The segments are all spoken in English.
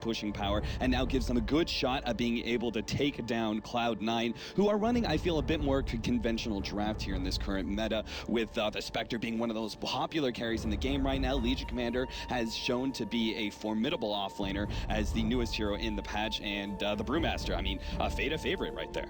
pushing power, and now gives them a good shot at being able to take down CLOUD9, who are running, I feel, a bit more conventional draft here in this current meta, with the Spectre being one of those popular carries in the game right now. Legion Commander has shown to be a formidable offlaner as the newest hero in the patch, and the Brewmaster, I mean, a Fata favorite right there.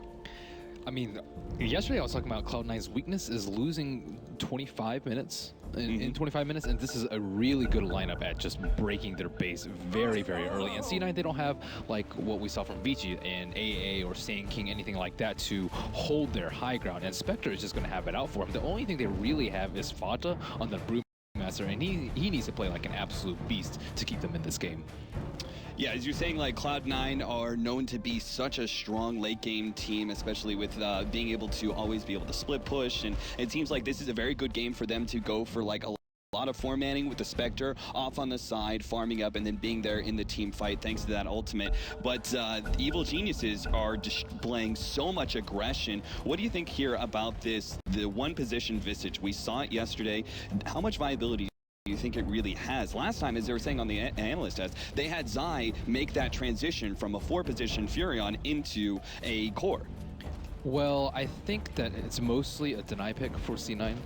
I mean, yesterday I was talking about Cloud9's weakness is losing 25 minutes. In 25 minutes, and this is a really good lineup at just breaking their base very, very early. And C9, they don't have like what we saw from Vici and AA or Sand King, anything like that to hold their high ground. And Spectre is just going to have it out for him. The only thing they really have is Fata on the Brewmaster, and he needs to play like an absolute beast to keep them in this game. Yeah, as you're saying, like Cloud9 are known to be such a strong late game team, especially with being able to always be able to split push, and it seems like this is a very good game for them to go for like a lot of four-manning with the Spectre off on the side, farming up, and then being there in the team fight thanks to that ultimate. But Evil Geniuses are displaying so much aggression. What do you think here about this, the one position Visage? We saw it yesterday. How much viability do you think it really has? Last time, as they were saying on the analyst test, they had Zai make that transition from a 4-position Furion into a core. Well, I think that it's mostly a deny pick for C9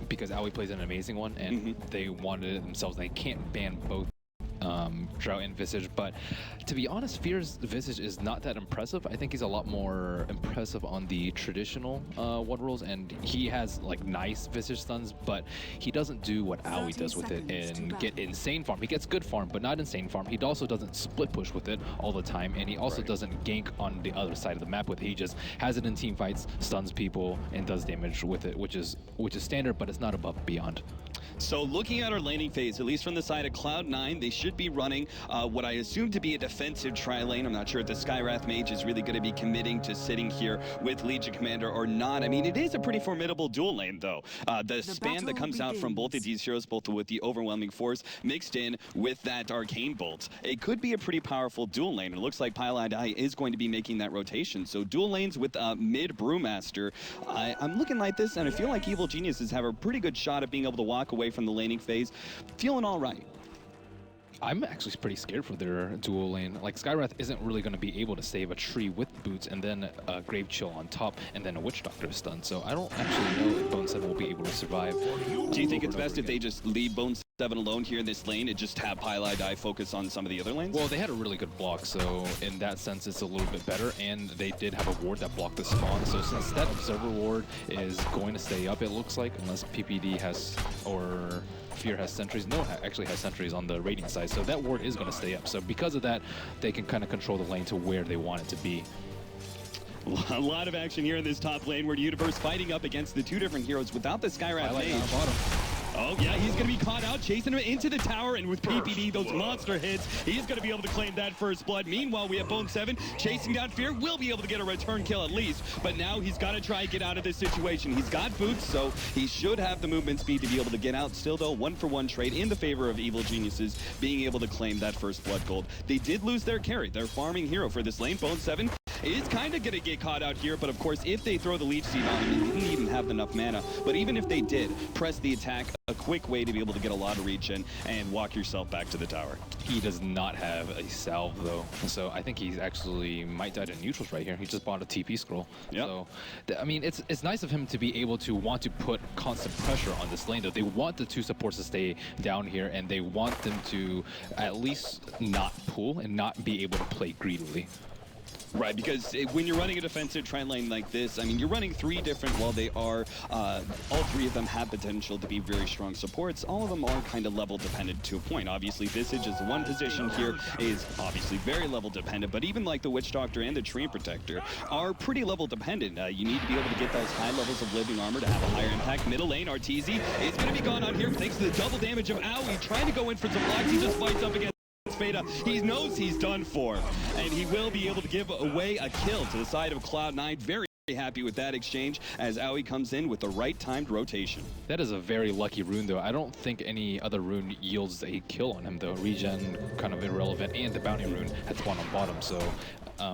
because Aoi plays an amazing one, and they wanted it themselves. They can't ban both Drought and Visage, but to be honest, Fear's Visage is not that impressive. I think he's a lot more impressive on the traditional one rolls, and he has like nice Visage stuns, but he doesn't do what Aoi does with it and get insane farm. He gets good farm, but not insane farm. He also doesn't split push with it all the time, and he also doesn't gank on the other side of the map with it. He just has it in team fights, stuns people, and does damage with it, which is standard, but it's not above and beyond. So looking at our laning phase, at least from the side of Cloud9, they should be running what I assume to be a defensive tri-lane. I'm not sure if the Skywrath Mage is really going to be committing to sitting here with Legion Commander or not. I mean, it is a pretty formidable dual lane, though. The spam that comes out from both of these heroes, both with the Overwhelming Force mixed in with that Arcane Bolt, it could be a pretty powerful dual lane. It looks like Pylai is going to be making that rotation. So dual lanes with mid Brewmaster. I'm looking like this, and I feel like Evil Geniuses have a pretty good shot at being able to walk away from the laning phase, feeling all right. I'm actually pretty scared for their dual lane. Like, Skywrath isn't really going to be able to save a tree with boots and then a Grave Chill on top and then a Witch Doctor stun. So I don't actually know if Bone 7 will be able to survive. Do you think it's best if they just leave Bone 7 alone here in this lane and just have Pylai focus on some of the other lanes? Well, they had a really good block, so in that sense it's a little bit better, and they did have a ward that blocked the spawn. So since that Observer ward is going to stay up, it looks like, unless PPD has, or Fear has sentries. No, actually has sentries on the Radiant side, so that ward is going to stay up. So because of that, they can kind of control the lane to where they want it to be. A lot of action here in this top lane where Universe fighting up against the two different heroes without the Skywrath Mage. Oh yeah, he's going to be caught out, chasing him into the tower, and with PPD, those monster hits, he's going to be able to claim that first blood. Meanwhile, we have Bone 7 chasing down Fear, will be able to get a return kill at least, but now he's got to try and get out of this situation. He's got boots, so he should have the movement speed to be able to get out. Still though, 1-for-1 trade in the favor of Evil Geniuses, being able to claim that first blood gold. They did lose their carry, their farming hero for this lane. Bone 7 is kind of going to get caught out here, but of course, if they throw the Leech Seed on him, he didn't even have enough mana. But even if they did, press the attack, a quick way to be able to get a lot of regen and walk yourself back to the tower. He does not have a salve though, so I think he's actually might die to neutrals right here. He just bought a TP scroll. Yep. So, I mean, it's nice of him to be able to want to put constant pressure on this lane though. They want the two supports to stay down here, and they want them to at least not pull and not be able to play greedily. Right, because when you're running a defensive trend lane like this, I mean, you're running 3 different, while they are, all 3 of them have potential to be very strong supports. All of them are kind of level dependent to a point. Obviously, Visage is one position here, is obviously very level dependent, but even like the Witch Doctor and the Tree Protector are pretty level dependent. You need to be able to get those high levels of living armor to have a higher impact. Middle lane, Arteezy is going to be gone on here thanks to the double damage of Aoi, trying to go in for some blocks. He just fights up against Fata. He knows he's done for, and he will be able to give away a kill to the side of Cloud9. Very happy with that exchange as Aoi comes in with the right timed rotation. That is a very lucky rune though. I don't think any other rune yields a kill on him though. Regen kind of irrelevant, and the bounty rune had spawned on bottom, so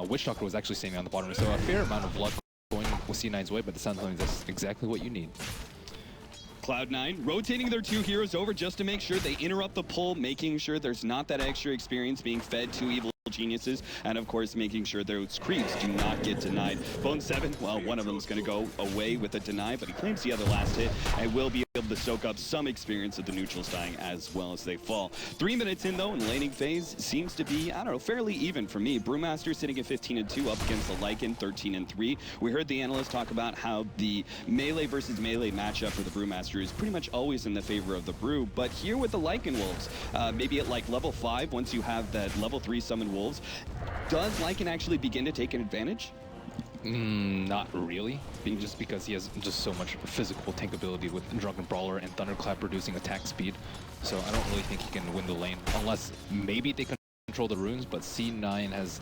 Witch Doctor was actually standing on the bottom, so a fair amount of luck going with C9's way, but it sounds like that's exactly what you need. Cloud9 rotating their 2 heroes over just to make sure they interrupt the pull, making sure there's not that extra experience being fed to Evil geniuses, and of course making sure those creeps do not get denied. Bone 7, well, one of them is going to go away with a deny, but he claims the other last hit and will be able to soak up some experience of the neutrals dying as well as they fall. 3 minutes in though, and laning phase seems to be, I don't know, fairly even for me. Brewmaster sitting at 15-2 up against the Lycan 13-3. We heard the analysts talk about how the melee versus melee matchup for the Brewmaster is pretty much always in the favor of the Brew, but here with the Lycan Wolves, maybe at like level 5, once you have that level 3 summon Wolves, does Lycan actually begin to take an advantage? Not really, just because he has just so much physical tankability with Drunken Brawler and Thunderclap reducing attack speed. So I don't really think he can win the lane, unless maybe they control the runes, but C9 has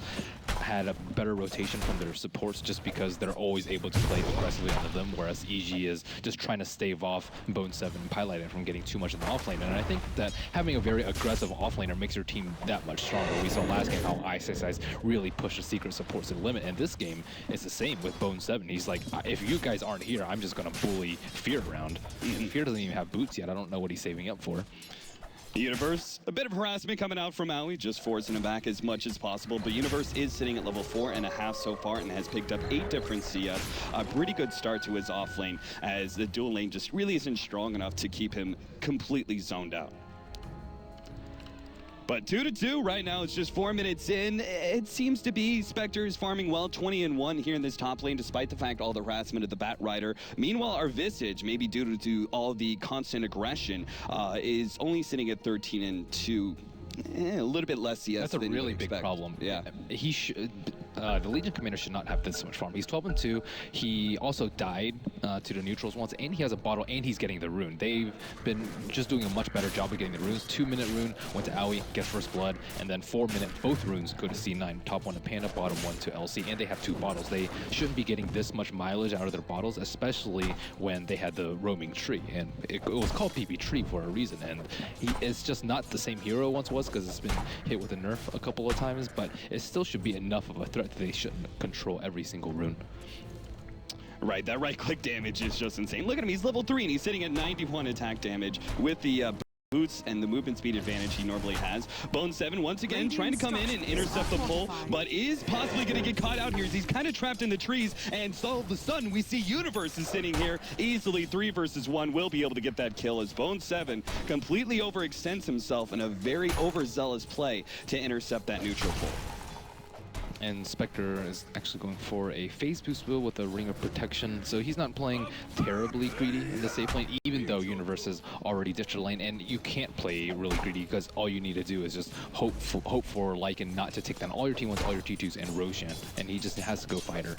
had a better rotation from their supports just because they're always able to play aggressively onto them, whereas EG is just trying to stave off Bone 7 and Pylighting from getting too much in the offlane. And I think that having a very aggressive offlaner makes your team that much stronger. We saw last game how Ice really pushed the secret supports to the limit, and this game is the same with Bone 7. He's like, if you guys aren't here, I'm just going to bully Fear around. And Fear doesn't even have boots yet. I don't know what he's saving up for. Universe, a bit of harassment coming out from Maui, just forcing him back as much as possible, but Universe is sitting at level 4.5 so far and has picked up 8 different CS. A pretty good start to his off lane, as the dual lane just really isn't strong enough to keep him completely zoned out. But 2-2 right now. It's just 4 minutes in. It seems to be Spectre is farming well, 20-1 here in this top lane, despite the fact all the harassment of the Bat Rider. Meanwhile, our Visage, maybe due to all the constant aggression, is only sitting at 13-2. A little bit less CS. That's a really big problem. Yeah. He should. The Legion Commander should not have this much farm. He's 12-2. He also died to the neutrals once, and he has a bottle, and he's getting the rune. They've been just doing a much better job of getting the runes. 2-minute rune went to Aoi, gets first blood, and then 4-minute both runes go to C9. Top one to Panda, bottom one to LC, and they have 2 bottles. They shouldn't be getting this much mileage out of their bottles, especially when they had the roaming tree. And it was called PP Tree for a reason, and it's just not the same hero it once was, because it's been hit with a nerf a couple of times, but it still should be enough of a threat that they shouldn't control every single rune. Right, that right-click damage is just insane. Look at him, he's level 3 and he's sitting at 91 attack damage with the boots and the movement speed advantage he normally has. Bone 7 once again trying to come in and intercept the pull, but is possibly going to get caught out here as he's kind of trapped in the trees, and all of a sudden we see Universe is sitting here easily 3 versus 1, will be able to get that kill as Bone 7 completely overextends himself in a very overzealous play to intercept that neutral pull. And Spectre is actually going for a phase boost build with a Ring of Protection, so he's not playing terribly greedy in the safe lane, even though Universe has already ditched the lane, and you can't play really greedy because all you need to do is just hope for Lycan not to take down all your T1s, all your T2s, and Roshan, and he just has to go fighter.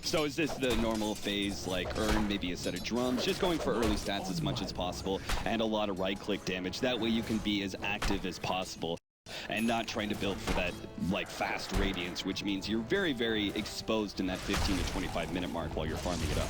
So is this the normal phase, like earn maybe a set of drums, just going for early stats as much as possible, and a lot of right-click damage, that way you can be as active as possible and not trying to build for that like fast radiance, which means you're very, very exposed in that 15 to 25 minute mark while you're farming it up.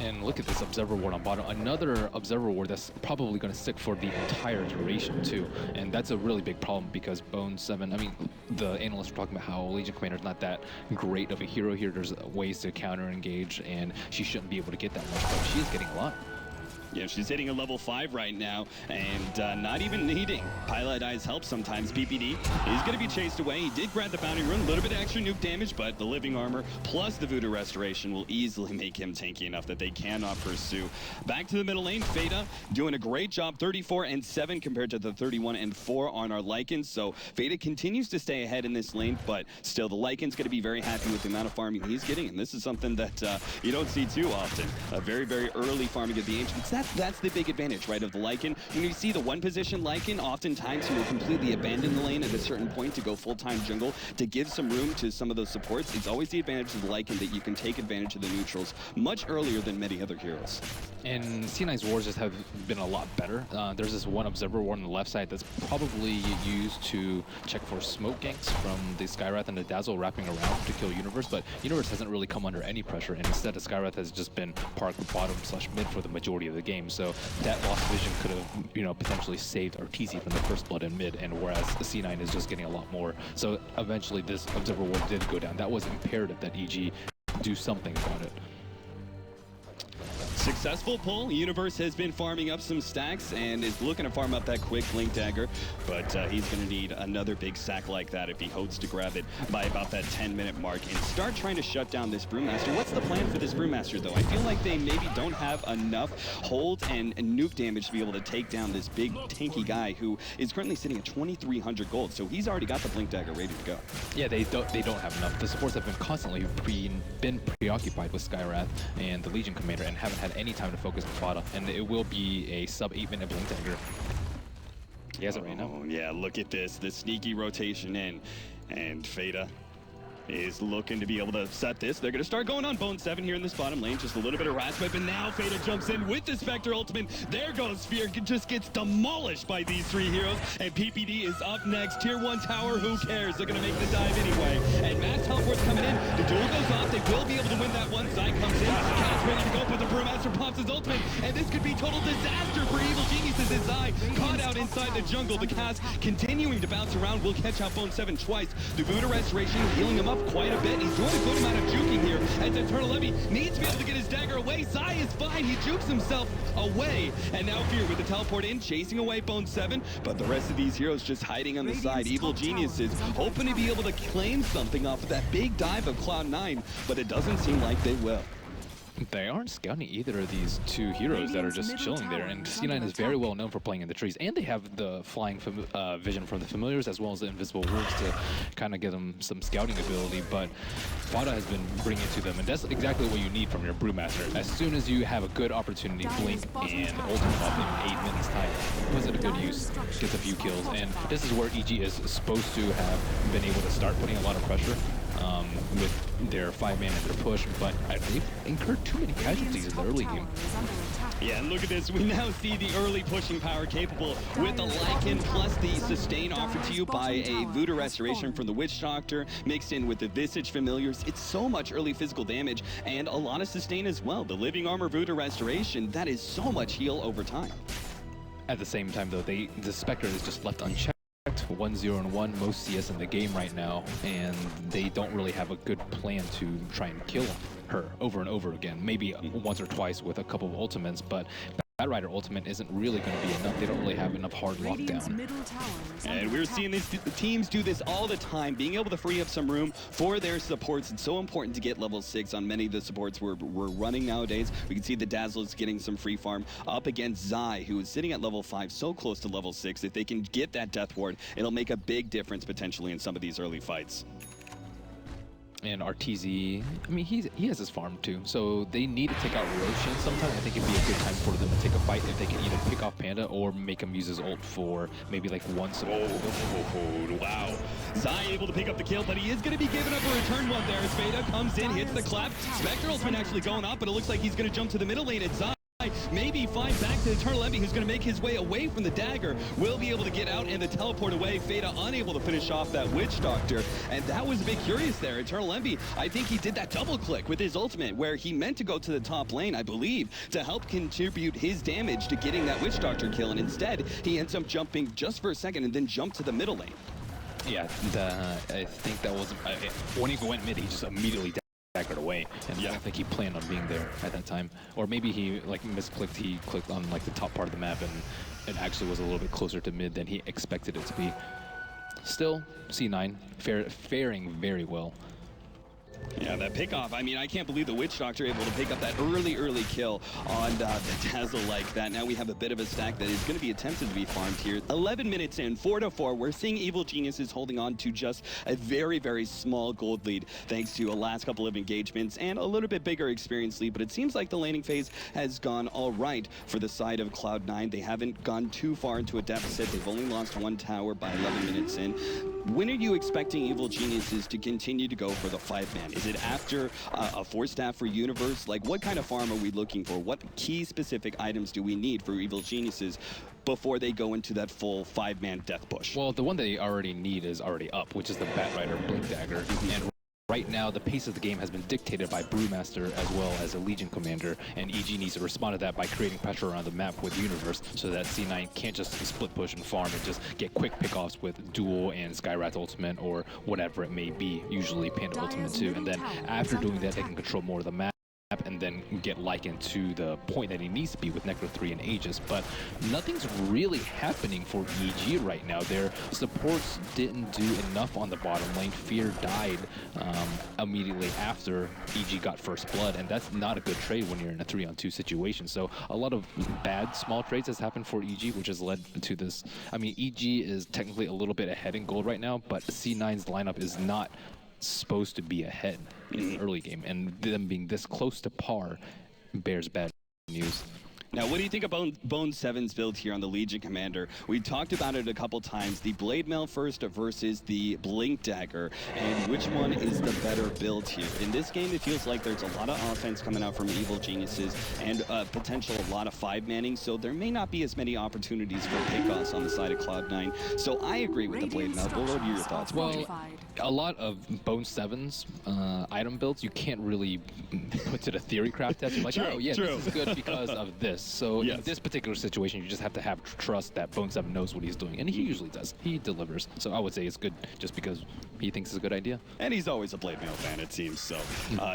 And look at this Observer Ward on bottom. Another Observer Ward that's probably going to stick for the entire duration too. And that's a really big problem because Bone 7, I mean, the analysts were talking about how Legion Commander is not that great of a hero here. There's ways to counter engage and she shouldn't be able to get that much, but she is getting a lot. Yeah, she's hitting a level 5 right now, and not even needing Pilot Eye's help sometimes. PPD is going to be chased away. He did grab the Bounty Rune, a little bit of extra nuke damage, but the Living Armor plus the Voodoo Restoration will easily make him tanky enough that they cannot pursue. Back to the middle lane, Fada doing a great job, 34-7 compared to the 31-4 on our Lycans. So Fada continues to stay ahead in this lane, but still the Lycan's going to be very happy with the amount of farming he's getting, and this is something that you don't see too often. A very, very early farming of the Ancients. That's the big advantage, right, of the Lycan. When you see the one position Lycan, oftentimes he will completely abandon the lane at a certain point to go full-time jungle to give some room to some of those supports. It's always the advantage of the Lycan that you can take advantage of the neutrals much earlier than many other heroes. And C9's wars just have been a lot better. There's this one Observer Ward on the left side that's probably used to check for smoke ganks from the Skywrath and the Dazzle wrapping around to kill Universe, but Universe hasn't really come under any pressure, and instead the Skywrath has just been parked bottom/mid for the majority of the game. So that lost vision could have, potentially saved Arteezy from the first blood in mid, and whereas C9 is just getting a lot more. So eventually this Observer Ward did go down. That was imperative that EG do something about it. Successful pull. Universe has been farming up some stacks and is looking to farm up that quick Blink Dagger, but he's going to need another big sack like that if he hopes to grab it by about that 10-minute mark and start trying to shut down this Brewmaster. What's the plan for this Brewmaster, though? I feel like they maybe don't have enough hold and nuke damage to be able to take down this big, tanky guy who is currently sitting at 2,300 gold, so he's already got the Blink Dagger ready to go. Yeah, they don't have enough. The supports have been constantly been preoccupied with Skywrath and the Legion Commander and haven't had any time to focus on DotA, and it will be a sub 8-minute Blink Dagger. He has it right now. Oh yeah, look at this, the sneaky rotation in, and Fada is looking to be able to set this. They're going to start going on Bone 7 here in this bottom lane. Just a little bit of Rat's Whip, and now Fada jumps in with the Spectre ultimate. There goes Sphere, just gets demolished by these three heroes, and PPD is up next. Tier 1 tower, who cares? They're going to make the dive anyway. And Mass Teleport's coming in. The duel goes off. They will be able to win that one. Zai comes in. Cat's ready to go, but the Brewmaster pops his ultimate, and this could be total disaster for Evil Geniuses as Zai caught out inside the jungle. The cast continuing to bounce around will catch out Bone 7 twice. The Buddha Restoration healing him up quite a bit. He's doing a good amount of juking here as Eternal Levy needs to be able to get his dagger away. Zai is fine. He jukes himself away. And now Fear with the teleport in, chasing away Bone 7. But the rest of these heroes just hiding on the side. Evil Geniuses hoping to be able to claim something off of that big dive of CLOUD9, but it doesn't seem like they will. They aren't scouting either of these two heroes that are just chilling there, and C9 is very well known for playing in the trees, and they have the flying vision from the familiars as well as the invisible wolves to kind of give them some scouting ability, but DotA has been bringing it to them, and that's exactly what you need from your Brewmaster. As soon as you have a good opportunity, blink and ultimate off in 8 minutes time, puts it to good use, gets a few kills, and this is where EG is supposed to have been able to start putting a lot of pressure with their 5-man and their push, but they've incurred too many casualties in the early game. Yeah, and look at this. We now see the early pushing power capable with the Lycan plus the sustain offered to you by a Voodoo Restoration from the Witch Doctor mixed in with the Visage Familiars. It's so much early physical damage and a lot of sustain as well. The Living Armor Voodoo Restoration, that is so much heal over time. At the same time, though, the Spectre is just left unchecked. 1-0-1, most CS in the game right now, and they don't really have a good plan to try and kill her over and over again. Maybe once or twice with a couple of ultimates, but that Rider ultimate isn't really going to be enough. They don't really have enough hard lockdown. And we're seeing these teams do this all the time, being able to free up some room for their supports. It's so important to get level 6 on many of the supports we're running nowadays. We can see the Dazzler's getting some free farm up against Zai, who is sitting at level 5, so close to level 6. If they can get that Death Ward, it'll make a big difference potentially in some of these early fights. And Arteezy, I mean, he has his farm too, so they need to take out Roshan sometime. I think it'd be a good time for them to take a fight if they can either pick off Panda or make him use his ult for maybe like one support. Wow. Zai able to pick up the kill, but he is going to be giving up a return one there as Fada comes in, hits the clap. Spectre ultimate actually going off, but it looks like he's going to jump to the middle lane at Zai. Maybe find back to Eternal Envy, who's going to make his way away from the dagger. Will be able to get out and the teleport away. Fada unable to finish off that Witch Doctor. And that was a bit curious there. Eternal Envy, I think he did that double click with his ultimate where he meant to go to the top lane, I believe, to help contribute his damage to getting that Witch Doctor kill. And instead, he ends up jumping just for a second and then jumped to the middle lane. Yeah, I think that was, when he went mid, he just immediately staggered away, and I don't think he planned on being there at that time. Or maybe he like misclicked, he clicked on like the top part of the map and it actually was a little bit closer to mid than he expected it to be. Still, C9 faring very well. Yeah, that pickoff, I mean, I can't believe the Witch Doctor able to pick up that early kill on the Dazzle like that. Now we have a bit of a stack that is going to be attempted to be farmed here. 11 minutes in, 4-4, we're seeing Evil Geniuses holding on to just a very small gold lead thanks to a last couple of engagements and a little bit bigger experience lead, but it seems like the laning phase has gone all right for the side of CLOUD9. They haven't gone too far into a deficit. They've only lost one tower by 11 minutes in. When are you expecting Evil Geniuses to continue to go for the 5-man? Is it after a 4-staff for Universe? Like, what kind of farm are we looking for? What key specific items do we need for Evil Geniuses before they go into that full 5-man death push? Well, the one they already need is already up, which is the Bat Rider Blink Dagger. And right now, the pace of the game has been dictated by Brewmaster as well as a Legion Commander, and EG needs to respond to that by creating pressure around the map with Universe so that C9 can't just split push and farm and just get quick pickoffs with Duel and Skywrath Ultimate or whatever it may be, usually Panda Ultimate too. And then after doing that, they can control more of the map and and then get Lycan to the point that he needs to be with Necro 3 and Aegis. But nothing's really happening for EG right now. Their supports didn't do enough on the bottom lane. Fear died immediately after EG got first blood, and that's not a good trade when you're in a 3-on-2 situation. So a lot of bad small trades has happened for EG, which has led to this. I mean, EG is technically a little bit ahead in gold right now, but C9's lineup is not supposed to be ahead in the early game, and them being this close to par bears bad news. Now, what do you think about Bone 7's build here on the Legion Commander? We talked about it a couple times, the Blade Mail first versus the Blink Dagger, and which one is the better build here? In this game, it feels like there's a lot of offense coming out from Evil Geniuses and potential a lot of 5-manning, so there may not be as many opportunities for pickoffs on the side of Cloud9. So I agree with the Blade Mail. What are your thoughts? Well, a lot of Bone 7's item builds, you can't really put to the theory craft test. You're like, oh yeah, this is good because of this. So in this particular situation, you just have to have trust that Bone 7 knows what he's doing, and he usually does. He delivers. So I would say it's good just because he thinks it's a good idea. And he's always a Blade Mail fan, it seems. So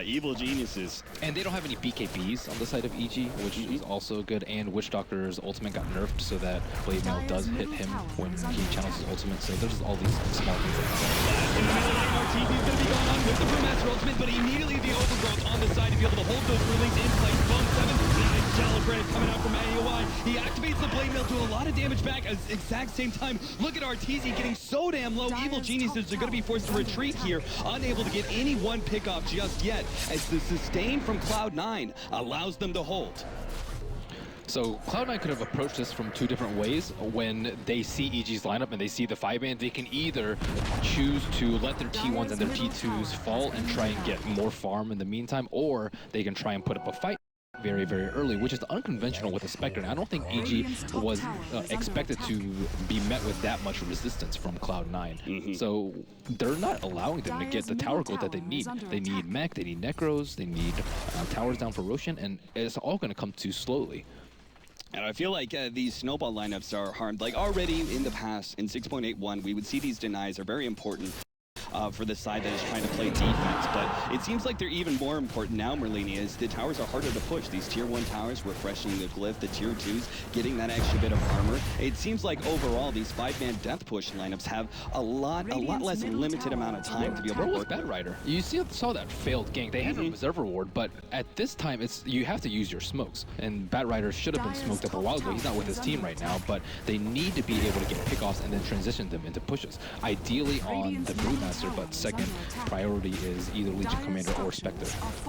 Evil Geniuses. And they don't have any BKBs on the side of EG, which is also good. And Witch Doctor's ultimate got nerfed so that Blade Mail does hit him when he channels his ultimate. So there's all these small things that happen. Arteezy is going to be going on with the Brewmaster ultimate, but immediately the overgrowth on the side to be able to hold those rulings in place. Bone 7, nice shallow grave coming out from AOI. He activates the Blade Mail, doing a lot of damage back at the exact same time. Look at Arteezy getting so damn low. Evil Geniuses are going to be forced to retreat here, unable to get any one pick off just yet, as the sustain from Cloud9 allows them to hold. So Cloud9 could have approached this from two different ways. When they see EG's lineup and they see the 5-man, they can either choose to let their T1s and their T2s fall and try and get more farm in the meantime, or they can try and put up a fight very, very early, which is unconventional with a Spectre. And I don't think EG was expected to be met with that much resistance from Cloud9. So they're not allowing them to get the tower gold that they need. They need mech, they need necros, they need towers down for Roshan, and it's all going to come too slowly. And I feel like these snowball lineups are harmed. Like already in the past, in 6.81, we would see these denies are very important for the side that is trying to play defense, but it seems like they're even more important now, Merlini, as the towers are harder to push. These tier 1 towers refreshing the glyph, the tier 2s getting that extra bit of armor. It seems like overall these 5-man death push lineups have a lot less limited amount of time to be able to work with Batrider. You saw that failed gank. They had a reserve reward, but at this time you have to use your smokes, and Batrider should have been smoked up a while ago. He's not with his team right now, but they need to be able to get pickoffs and then transition them into pushes. Ideally on the Brewmaster, but second priority is either Legion Commander or Spectre.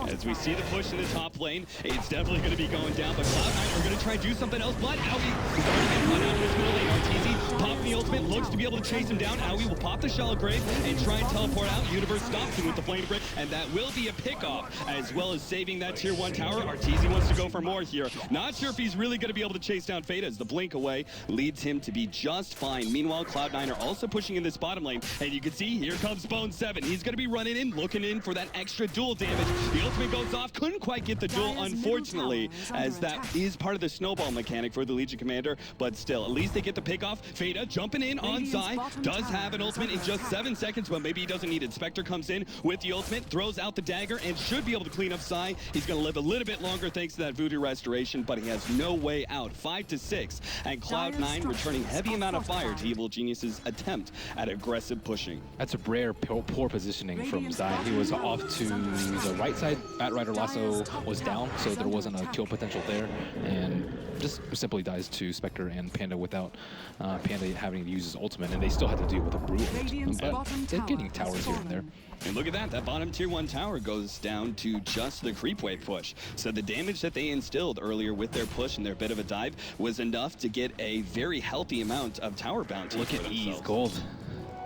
As we see the push in the top lane, it's definitely going to be going down, but Cloud9 are going to try and do something else, but Owie is already been run out of his middle lane. Arteezy popping the ultimate, looks to be able to chase him down. Owie will pop the Shallow Grave and try and teleport out. Universe stops him with the Flame Brick, and that will be a pickoff, as well as saving that tier 1 tower. Arteezy wants to go for more here. Not sure if he's really going to be able to chase down Fate, as the blink away leads him to be just fine. Meanwhile, Cloud9 are also pushing in this bottom lane, and you can see here comes Bone 7. He's going to be running in, looking in for that extra duel damage. The ultimate goes off, couldn't quite get the duel, unfortunately, as that is part of the snowball mechanic for the Legion Commander, but still, at least they get the pick off. Fata jumping in on Zai, does have an ultimate in just 7 seconds, but maybe he doesn't need it. Spectre comes in with the ultimate, throws out the dagger, and should be able to clean up Zai. He's going to live a little bit longer thanks to that Voodoo Restoration, but he has no way out. 5-6, and Cloud9 returning heavy amount of fire to Evil Genius's attempt at aggressive pushing. That's a rare poor positioning from Zai. He was off to the right side. Batrider Lasso was down, so there wasn't a kill potential there, and just simply dies to Spectre and Panda without Panda having to use his ultimate, and they still had to deal with a Brew ult. But they're getting towers here and there. And look at that, that bottom tier 1 tower goes down to just the creep wave push. So the damage that they instilled earlier with their push and their bit of a dive was enough to get a very healthy amount of tower bounty. Look at E's gold.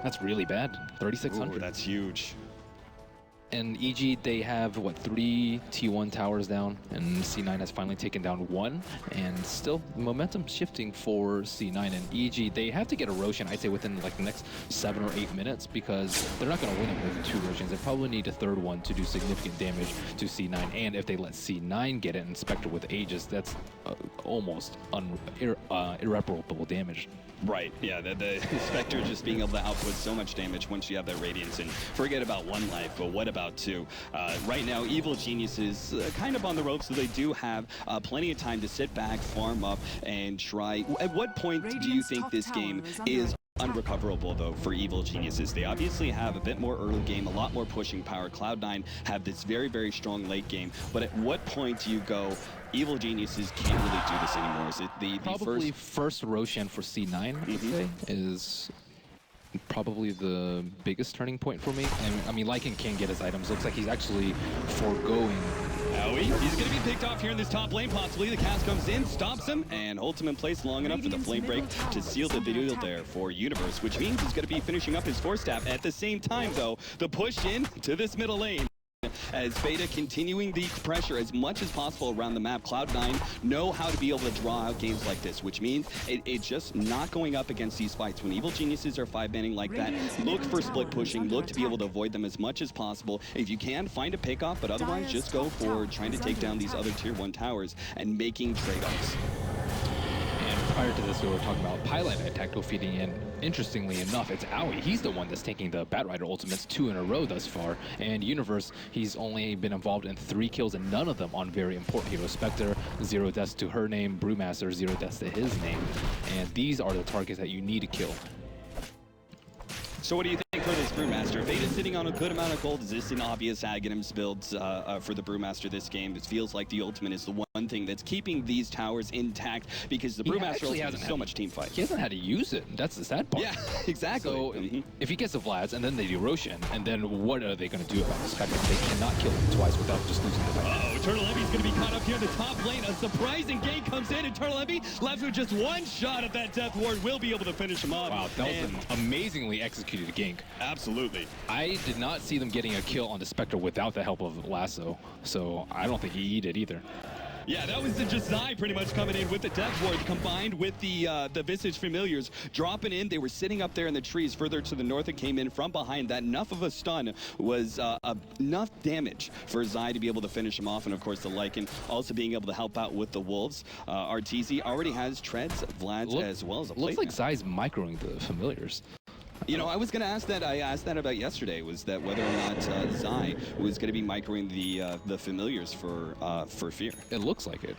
That's really bad. 3,600. That's huge. And EG, they have, what, 3 T1 towers down, and C9 has finally taken down 1, and still momentum shifting for C9 and EG. They have to get a Roshan, I'd say, within like the next 7 or 8 minutes, because they're not going to win it with 2 Roshans. They probably need a third one to do significant damage to C9, and if they let C9 get it and Spectre with Aegis, that's almost irreparable damage. Right, yeah, the Spectre just being able to output so much damage once you have that Radiance, and forget about 1 life, but what about about too. Right now, Evil Genius is kind of on the ropes, so they do have plenty of time to sit back, farm up, and try. At what point do you think this game is unrecoverable, though, for Evil Geniuses? They obviously have a bit more early game, a lot more pushing power. CLOUD9 have this very, very strong late game, but at what point do you go, Evil Geniuses can't really do this anymore? Is it the probably first Roshan for C9, I'd say, is probably the biggest turning point for me. And I mean, Lycan can get his items. Looks like he's actually foregoing. He's going to be picked off here in this top lane, possibly. The cast comes in, stops him, and holds him in place long enough for the flame break to seal the deal there for Universe, which means he's going to be finishing up his 4-staff. At the same time, though, the push in to this middle lane, as Beta continuing the pressure as much as possible around the map. CLOUD9 know how to be able to draw out games like this, which means it's just not going up against these fights. When Evil Geniuses are 5-manning like that, look for split pushing, look to be able to avoid them as much as possible. If you can, find a pick-off, but otherwise just go for trying to take down these other tier 1 towers and making trade-offs. Prior to this, we were talking about Pilot at Tactical feeding in. Interestingly enough, it's Aoi. He's the one that's taking the Batrider ultimates 2 in a row thus far. And Universe, he's only been involved in 3 kills and none of them on very important heroes. Spectre, 0 deaths to her name. Brewmaster, 0 deaths to his name. And these are the targets that you need to kill. So what do you think for this Brewmaster? Beta's sitting on a good amount of gold. Is this an obvious Aghanims build for the Brewmaster this game? It feels like the ultimate is the one thing that's keeping these towers intact, because the Brewmaster has so much team fight. He hasn't had to use it. That's the sad part. Yeah, exactly. So if he gets the Vlads and then they do Roshan, and then what are they going to do about this? They cannot kill him twice without just losing the fight. Eternal Envy's going to be caught up here in the top lane. A surprising gank comes in. Eternal Envy left with just one shot at that Death Ward. Will be able to finish him off. Wow, that was an amazingly executed gank. Absolutely. I did not see them getting a kill on the Spectre without the help of Lasso, so I don't think he did either. Yeah, that was just Zai pretty much coming in with the Death Ward combined with the Visage Familiars dropping in. They were sitting up there in the trees further to the north and came in from behind. That enough of a stun was enough damage for Zai to be able to finish him off. And of course, the Lycan also being able to help out with the Wolves. Arteezy already has Treads, Vlad's as well as a plate. Looks like Zai's microing the Familiars. You know, I was going to ask that. I asked that about yesterday. Was that whether or not Zai was going to be microing the Familiars for Fear? It looks like it.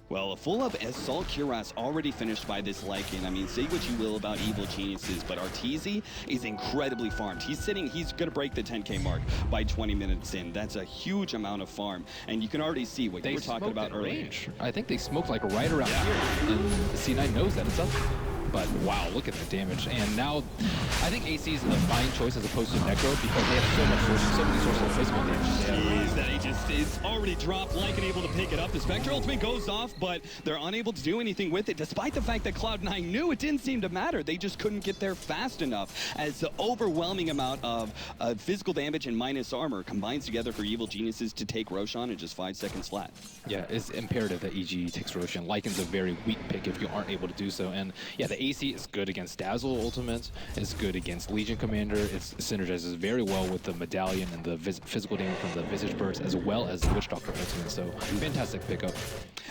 Well, a full-up Assault Cuirass already finished by this Lycan. I mean, say what you will about Evil Geniuses, but Arteezy is incredibly farmed. He's going to break the 10K mark by 20 minutes in. That's a huge amount of farm, and you can already see what you were talking about earlier. I think they smoked like right around here, and C9 knows that it's up. But wow, look at the damage. And now, I think AC is a fine choice as opposed to Necro because they have so many sources of physical damage. Jeez, that he just is already dropped. Lycan able to pick it up. The Spectre ultimate goes off, but they're unable to do anything with it, despite the fact that CLOUD9 knew it didn't seem to matter. They just couldn't get there fast enough, as the overwhelming amount of physical damage and minus armor combines together for Evil Geniuses to take Roshan in just 5 seconds flat. Yeah, it's imperative that EG takes Roshan. Lycan's a very weak pick if you aren't able to do so. And yeah, the AC is good against Dazzle ultimates, it's good against Legion Commander, it synergizes very well with the Medallion and the physical damage from the Visage Burst, as well as the Witch Doctor ultimate, so fantastic pickup.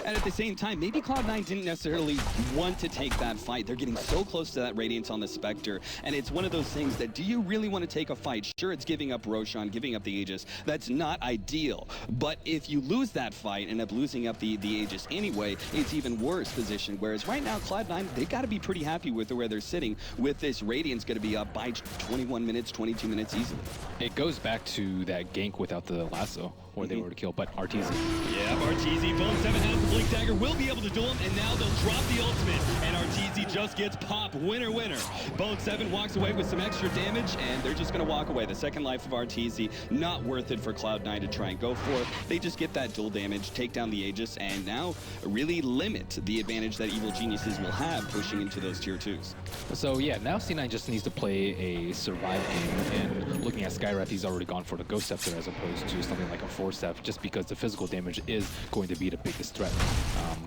And at the same time, maybe CLOUD9 didn't necessarily want to take that fight. They're getting so close to that Radiance on the Spectre, and it's one of those things that, do you really want to take a fight? Sure, it's giving up Roshan, giving up the Aegis. That's not ideal. But if you lose that fight and end up losing up the Aegis anyway, it's even worse position. Whereas right now, CLOUD9, they've got to be pretty happy with where they're sitting, with this Radiance going to be up by 21 minutes, 22 minutes easily. It goes back to that gank without the Lasso, where they were to kill, but Arteezy. Yeah, Arteezy, Bone 7 has the Blink Dagger, will be able to duel him, and now they'll drop the ultimate, and Arteezy just gets popped. Winner, winner. Bone 7 walks away with some extra damage, and they're just going to walk away. The second life of Arteezy, not worth it for CLOUD9 to try and go for. They just get that dual damage, take down the Aegis, and now really limit the advantage that Evil Geniuses will have pushing into those tier 2s. So yeah, now C9 just needs to play a survive game, and looking at Skywrath, he's already gone for the Ghost Scepter as opposed to something like a 4-step, just because the physical damage is going to be the biggest threat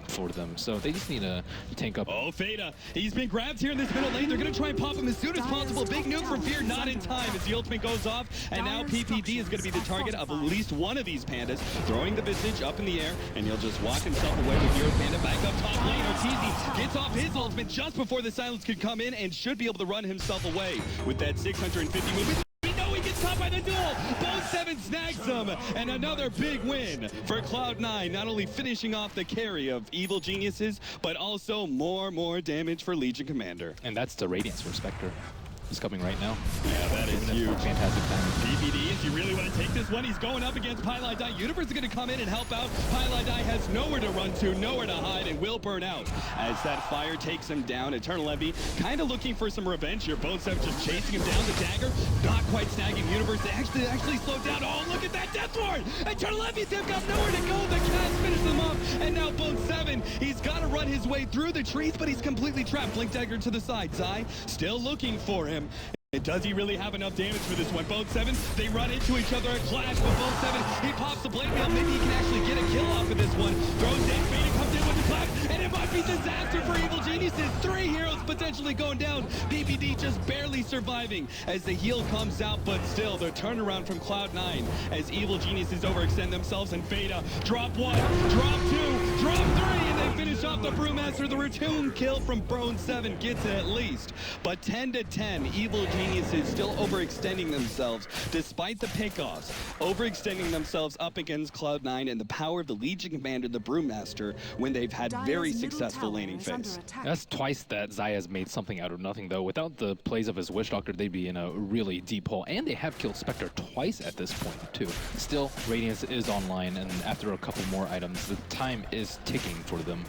for them. So they just need to tank up. Oh, Feta, he's been grabbed here in this middle lane. They're going to try and pop him as soon as possible. Big nuke from Fear, not in time as the ultimate goes off, and now PPD is going to be the target of at least one of these pandas, throwing the Visage up in the air, and he'll just walk himself away with Hero Panda back up top lane. Arteezy gets off his ultimate just before the silence could come in, and should be able to run himself away with that 650 movement. We know he gets caught by the duel. Both 7 snags them, and another big win for CLOUD9, not only finishing off the carry of Evil Geniuses, but also more damage for Legion Commander. And that's the Radiance for Spectre. Is coming right now. Yeah, that is huge. Fantastic time. PPD, if you really want to take this one, he's going up against PyLi-Die. Universe is going to come in and help out. PyLi-Die has nowhere to run to, nowhere to hide, and will burn out as that fire takes him down. Eternal Envy kind of looking for some revenge here. Both Seven just chasing him down. The dagger not quite snagging Universe. They actually slowed down. Oh, look at that Death Ward! Eternal Envy, they've got nowhere to go. The Cats finish them off, and now Both Seven, he's got to run his way through the trees, but he's completely trapped. Blink Dagger to the side. Zai still looking for him. Does he really have enough damage for this one? Both Seven, they run into each other, a clash with Both Seven. He pops the blade mail. Maybe he can actually get a kill off of this one. Throws down, Beta comes in with the clap, and it might be disaster for Evil Geniuses. 3 heroes potentially going down. PPD just barely surviving as the heal comes out, but still, the turnaround from CLOUD9 as Evil Geniuses overextend themselves, and Beta drop 1, drop 2, drop 3, and they finish off the Brewmaster. The return kill from Brone 7 gets it at least, but 10-10, Evil Geniuses still overextending themselves despite the pickoffs, overextending themselves up against CLOUD9 and the power of the Legion Commander, the Brewmaster, when they've had very successful laning phase. That's twice that Zaya's made something out of nothing, though. Without the plays of his Witch Doctor, they'd be in a really deep hole, and they have killed Spectre twice at this point, too. Still, Radiance is online, and after a couple more items, the time is ticking for them.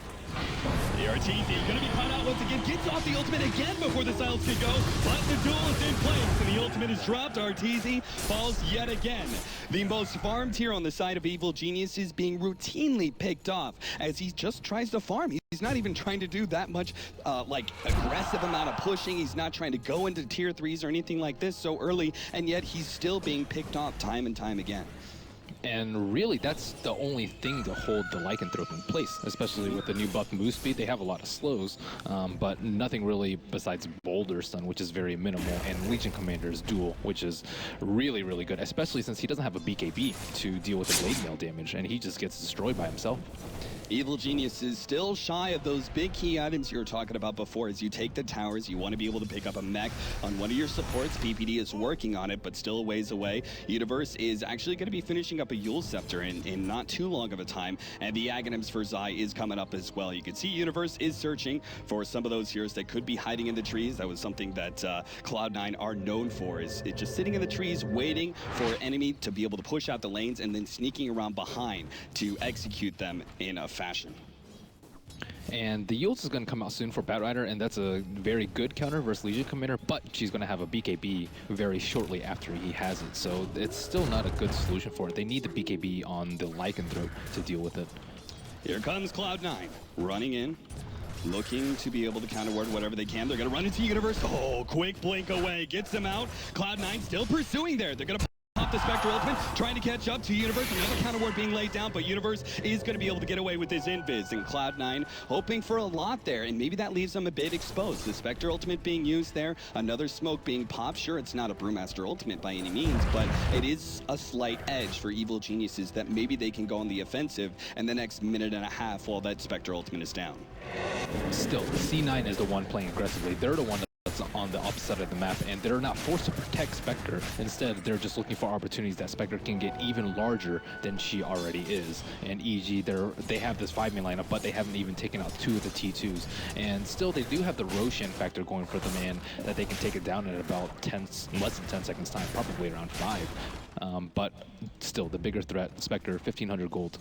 The Arteezy gonna be caught out once again, gets off the ultimate again before the silence can go, but the duel is in place, and the ultimate is dropped. Arteezy falls yet again. The most farmed here on the side of Evil Genius is being routinely picked off as he just tries to farm. He's not even trying to do that much like aggressive amount of pushing. He's not trying to go into tier 3s or anything like this so early, and yet he's still being picked off time and time again. And really, that's the only thing to hold the Lycanthrope in place, especially with the new buff move speed. They have a lot of slows, but nothing really besides Boulder Stun, which is very minimal, and Legion Commander's Duel, which is really good, especially since he doesn't have a BKB to deal with the blade mail damage, and he just gets destroyed by himself. Evil Genius is still shy of those big key items you were talking about before. As you take the towers, you want to be able to pick up a mech on one of your supports. PPD is working on it, but still a ways away. Universe is actually going to be finishing up a Yule Scepter in not too long of a time, and the Aghanims for Zai is coming up as well. You can see Universe is searching for some of those heroes that could be hiding in the trees. That was something that CLOUD9 are known for, is it just sitting in the trees waiting for enemy to be able to push out the lanes and then sneaking around behind to execute them in a fashion. And the Yules is going to come out soon for Batrider, and that's a very good counter versus Legion Commander, but she's going to have a BKB very shortly after he has it, so it's still not a good solution for it. They need the BKB on the Lycanthrope to deal with it. Here comes CLOUD9 running in, looking to be able to counterward whatever they can. They're going to run into Universe. Oh, quick blink away, gets them out. CLOUD9 still pursuing there. They're going to pop the Spectre ultimate, trying to catch up to Universe. Another counterward being laid down, but Universe is going to be able to get away with his invis, and CLOUD9 hoping for a lot there, and maybe that leaves them a bit exposed. The Spectre ultimate being used there, another smoke being popped. Sure, it's not a Brewmaster ultimate by any means, but it is a slight edge for Evil Geniuses that maybe they can go on the offensive in the next minute and a half while that Spectre ultimate is down. Still, C9 is the one playing aggressively. They're the one that's on the opposite side of the map, and they're not forced to protect Spectre. Instead, they're just looking for opportunities that Spectre can get even larger than she already is. And EG, they have this 5-man lineup, but they haven't even taken out 2 of the T2s. And still, they do have the Roshan factor going for them, and that they can take it down in about less than 10 seconds time, probably around 5. But still, the bigger threat, Spectre, 1,500 gold.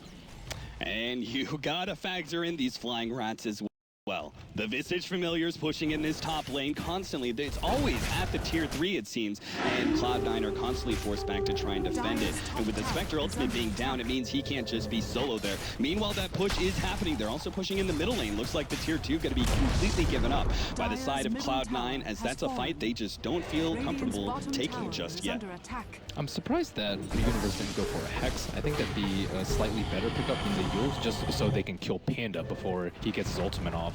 And you gotta factor in these flying rats as well. The Visage Familiars pushing in this top lane constantly. It's always at the tier 3, it seems, and CLOUD9 are constantly forced back to try and defend it. And with the Spectre ultimate being down, it means he can't just be solo there. Meanwhile, that push is happening. They're also pushing in the middle lane. Looks like the tier 2 going to be completely given up by the side of CLOUD9, as that's a fight they just don't feel comfortable taking just yet. I'm surprised that the Universe didn't go for a Hex. I think that'd be a slightly better pickup than the Yules, just so they can kill Panda before he gets his ultimate off.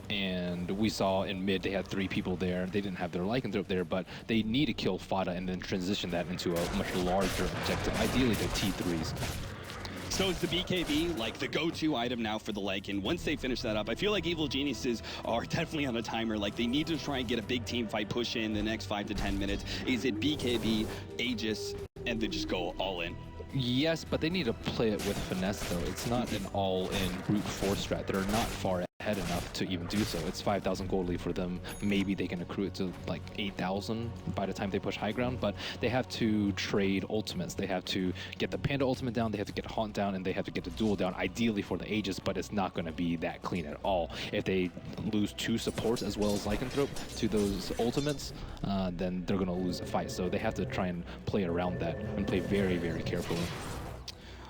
And we saw in mid they had 3 people there. They didn't have their Lycanthrope there, but they need to kill Fada and then transition that into a much larger objective, ideally the T3s. So is the BKB like the go-to item now for the Lycan? Once they finish that up, I feel like Evil Geniuses are definitely on a timer. Like, they need to try and get a big team fight push in the next 5 to 10 minutes. Is it BKB, Aegis, and then just go all in. Yes, but they need to play it with finesse, though. It's not an all-in brute force strat. They're not far ahead enough to even do so. It's 5,000 gold lead for them. Maybe they can accrue it to like 8,000 by the time they push high ground, but they have to trade ultimates. They have to get the Panda ultimate down, they have to get Haunt down, and they have to get the duel down, ideally for the Aegis, but it's not going to be that clean at all. If they lose 2 supports as well as Lycanthrope to those ultimates, then they're going to lose a fight. So they have to try and play around that and play very, very carefully.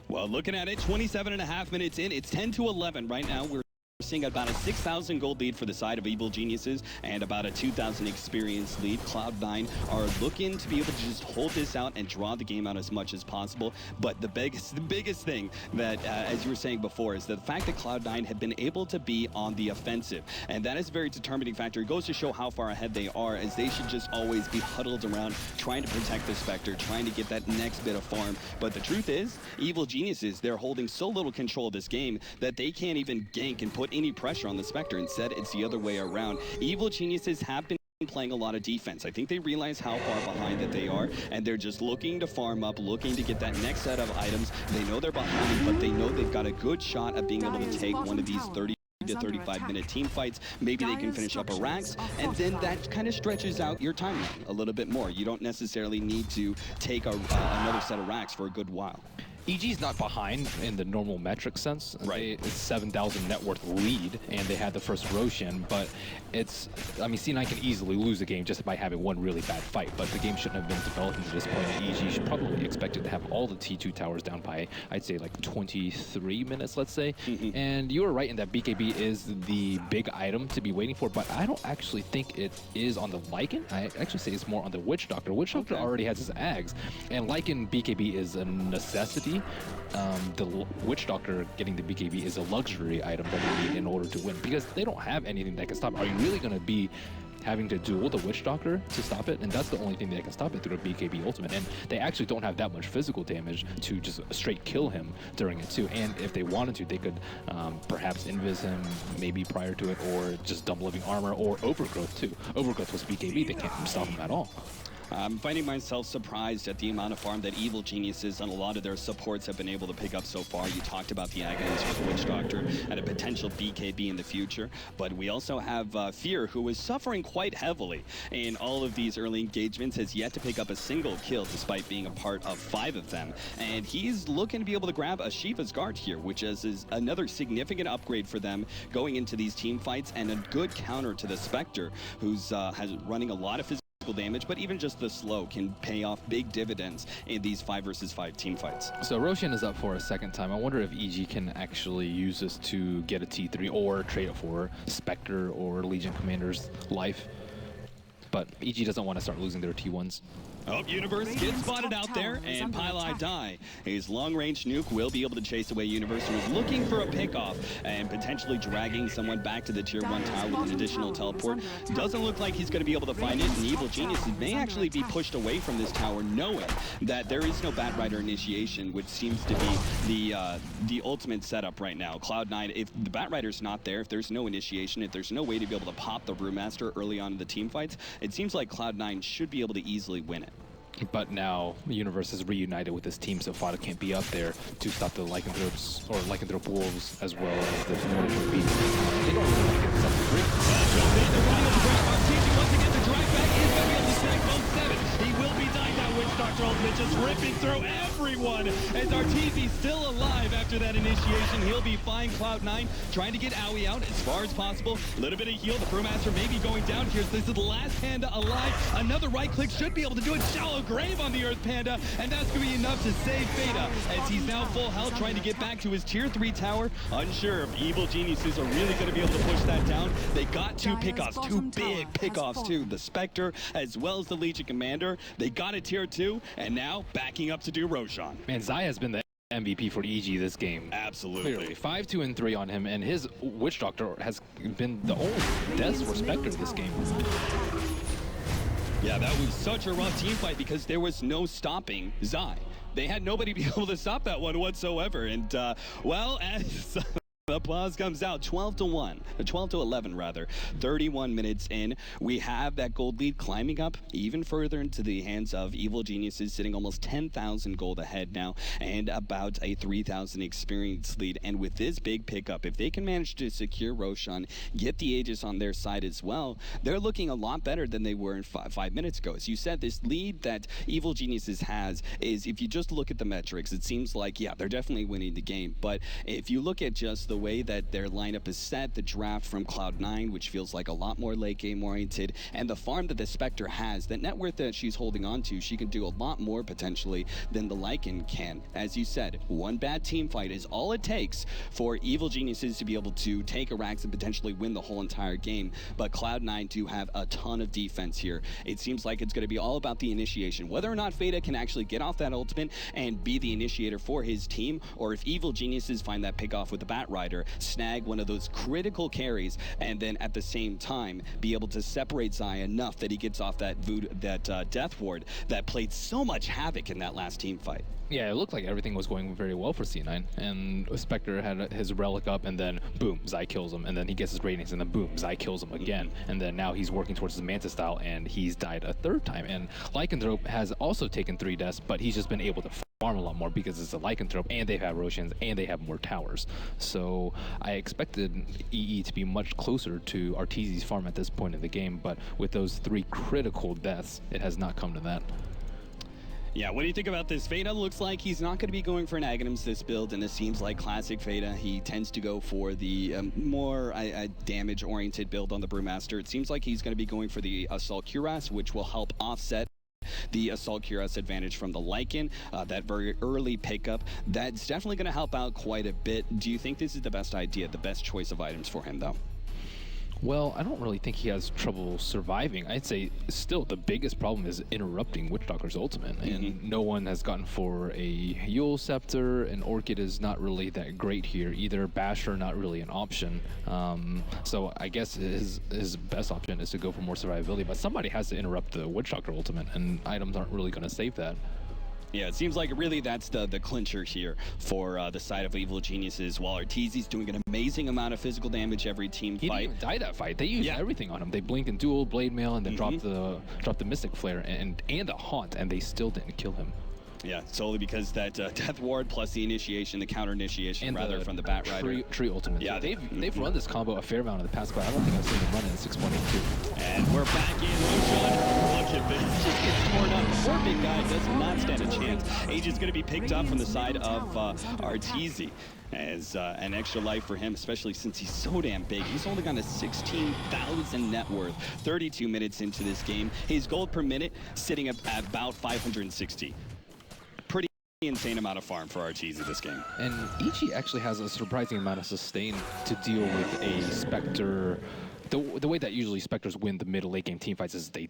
Well, looking at it, 27.5 minutes in, it's 10-11 right now. We're seeing about a 6,000 gold lead for the side of Evil Geniuses and about a 2,000 experience lead. Cloud9 are looking to be able to just hold this out and draw the game out as much as possible. But the biggest thing that, as you were saying before, is the fact that Cloud9 have been able to be on the offensive. And that is a very determining factor. It goes to show how far ahead they are, as they should just always be huddled around, trying to protect the Spectre, trying to get that next bit of farm. But the truth is, Evil Geniuses, they're holding so little control of this game that they can't even gank and put any pressure on the Spectre. Instead, it's the other way around. Evil Geniuses have been playing a lot of defense. I think they realize how far behind that they are, and they're just looking to farm up, looking to get that next set of items. They know they're behind, but they know they've got a good shot at being able to take one of these 30 to 35-minute team fights. Maybe they can finish up a Rax, and then that kind of stretches out your timeline a little bit more. You don't necessarily need to take another set of Rax for a good while. EG's not behind in the normal metric sense. Right. It's 7,000 net worth lead, and they had the first Roshan, but it's, I mean, C9 can easily lose a game just by having one really bad fight, but the game shouldn't have been developing to this point. EG should probably expect it to have all the T2 towers down by, I'd say, like 23 minutes, let's say. And you were right in that BKB is the big item to be waiting for, but I don't actually think it is on the Lycan. I actually say it's more on the Witch Doctor. Witch Doctor already has his Ags, and Lycan BKB is a necessity. The Witch Doctor getting the BKB is a luxury item that they need in order to win, because they don't have anything that can stop it. Are you really going to be having to duel the Witch Doctor to stop it? And that's the only thing that can stop it through a BKB ultimate. And they actually don't have that much physical damage to just straight kill him during it too. And if they wanted to, they could perhaps invis him maybe prior to it, or just double living armor, or Overgrowth too. Overgrowth was BKB, they can't stop him at all. I'm finding myself surprised at the amount of farm that Evil Geniuses and a lot of their supports have been able to pick up so far. You talked about the Agonies for the Witch Doctor and a potential BKB in the future, but we also have Fear, who is suffering quite heavily in all of these early engagements, has yet to pick up a single kill despite being a part of 5 of them. And he's looking to be able to grab a Shiva's Guard here, which is another significant upgrade for them going into these team fights, and a good counter to the Spectre, who's running a lot of physical damage, but even just the slow can pay off big dividends in these 5 versus 5 team fights. So Roshan is up for a second time. I wonder if EG can actually use this to get a T3 or trade it for Spectre or Legion Commander's life. But EG doesn't want to start losing their T1s. Oh, Universe gets spotted out there, and Pylai die. His long-range nuke will be able to chase away Universe, who is looking for a pickoff and potentially dragging someone back to the tier 1 tower with an additional teleport. Doesn't look like he's going to be able to find it, and Evil Genius may actually be pushed away from this tower, knowing that there is no Batrider initiation, which seems to be the ultimate setup right now. Cloud9, if the Batrider's not there, if there's no initiation, if there's no way to be able to pop the Brewmaster early on in the team fights, it seems like Cloud9 should be able to easily win it. But now Universe is reunited with this team, so Fada can't be up there to stop the Lycanthropes or Lycanthrope Wolves as well as the familiar beat. They don't really want to get this up to 3. Arteezy once again to drive back, is going to be able to snag both 7. He will be dying now. Witch Doctor ultimate just ripping through everyone as Arteezy still alive after that initiation. He'll be fine. Cloud9 trying to get Owie out as far as possible. A little bit of heal. The Brewmaster may be going down here. This is the last Panda alive. Another right click should be able to do it. Shallow grave on the Earth Panda, and that's going to be enough to save Beta as he's now full health, trying to get back to his tier 3 tower. Unsure if Evil Geniuses are really going to be able to push that down. They got 2 pickoffs, 2 big pickoffs too. The Spectre as well as the Legion Commander. They got a tier 2, and now backing up to do Roshan. Man, Zai has been the MVP for EG this game. Absolutely. Clearly. 5, 2, and 3 on him, and his Witch Doctor has been the only deaths for Spectre this game. Yeah, that was such a rough team fight because there was no stopping Zai. They had nobody be able to stop that one whatsoever. And, well, as The applause comes out 12-1, 12-11 rather. 31 minutes in, we have that gold lead climbing up even further into the hands of Evil Geniuses, sitting almost 10,000 gold ahead now, and about a 3,000 experience lead. And with this big pickup, if they can manage to secure Roshan, get the Aegis on their side as well, they're looking a lot better than they were in 5 minutes ago. As you said, this lead that Evil Geniuses has is, if you just look at the metrics, it seems like, yeah, they're definitely winning the game. But if you look at just the way that their lineup is set, the draft from CLOUD9, which feels like a lot more late game oriented, and the farm that the Spectre has, the net worth that she's holding on to, she can do a lot more potentially than the Lycan can. As you said, one bad team fight is all it takes for Evil Geniuses to be able to take a Rax and potentially win the whole entire game. But CLOUD9 do have a ton of defense here. It seems like it's going to be all about the initiation. Whether or not Feta can actually get off that ultimate and be the initiator for his team, or if Evil Geniuses find that pick off with the Bat Rider, snag one of those critical carries, and then at the same time be able to separate Zai enough that he gets off that death ward that played so much havoc in that last team fight. Yeah, it looked like everything was going very well for C9, and Spectre had his relic up, and then boom, Zai kills him, and then he gets his ratings, and then boom, Zai kills him again, and then now he's working towards his Manta style, and he's died a third time. And Lycanthrope has also taken 3 deaths, but he's just been able to farm a lot more because it's a Lycanthrope, and they have Roshans, and they have more towers. So I expected EE to be much closer to Arteezy's farm at this point in the game, but with those 3 critical deaths, it has not come to that. Yeah, what do you think about this? Feta looks like he's not going to be going for an Aghanims this build, and this seems like classic Feta. He tends to go for the more damage-oriented build on the Brewmaster. It seems like he's going to be going for the Assault Cuirass, which will help offset the Assault Cuirass advantage from the Lycan, that very early pickup. That's definitely going to help out quite a bit. Do you think this is the best idea, the best choice of items for him, though? Well, I don't really think he has trouble surviving. I'd say still the biggest problem is interrupting Witchdocker's ultimate, and no one has gotten for a Yule Scepter, and Orchid is not really that great here either. Basher not really an option. So I guess his best option is to go for more survivability, but somebody has to interrupt the Witchdoctor ultimate, and items aren't really going to save that. Yeah, it seems like really that's the clincher here for the side of Evil Geniuses, while Arteezy's doing an amazing amount of physical damage every team He fight. didn't even die that fight. They used everything on him. They blinked and duel, blade mail, and then dropped the Mystic Flare and the Haunt, and they still didn't kill him. Yeah, solely because that Death Ward plus the initiation, the counter initiation and rather, from the Bat Rider. Tree ultimate. Yeah, they've run this combo a fair amount in the past, but I don't think I've seen them run it in 6.82. And we're back in. Roshan, look at this. Just gets torn up. Poor big guy does not stand a chance. Age is going to be picked up from the side of Arteezy as an extra life for him, especially since he's so damn big. He's only got a 16,000 net worth, 32 minutes into this game. His gold per minute sitting at about 560. Insane amount of farm for Arteezy this game. And Ichi actually has a surprising amount of sustain to deal with a Spectre. The way that usually Spectres win the mid-late game team fights is they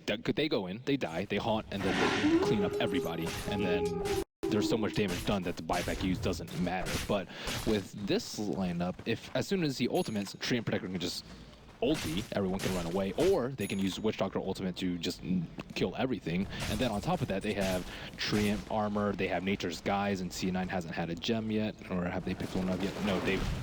go in, they die, they haunt, and then they clean up everybody. And then there's so much damage done that the buyback use doesn't matter. But with this lineup, if as soon as he ultimates, Tree and Protector can just ulti, everyone can run away, or they can use Witchdoctor ultimate to just kill everything. And then on top of that, they have Treant armor, they have Nature's Guise, and C9 hasn't had a gem yet, or have they picked one up yet? No,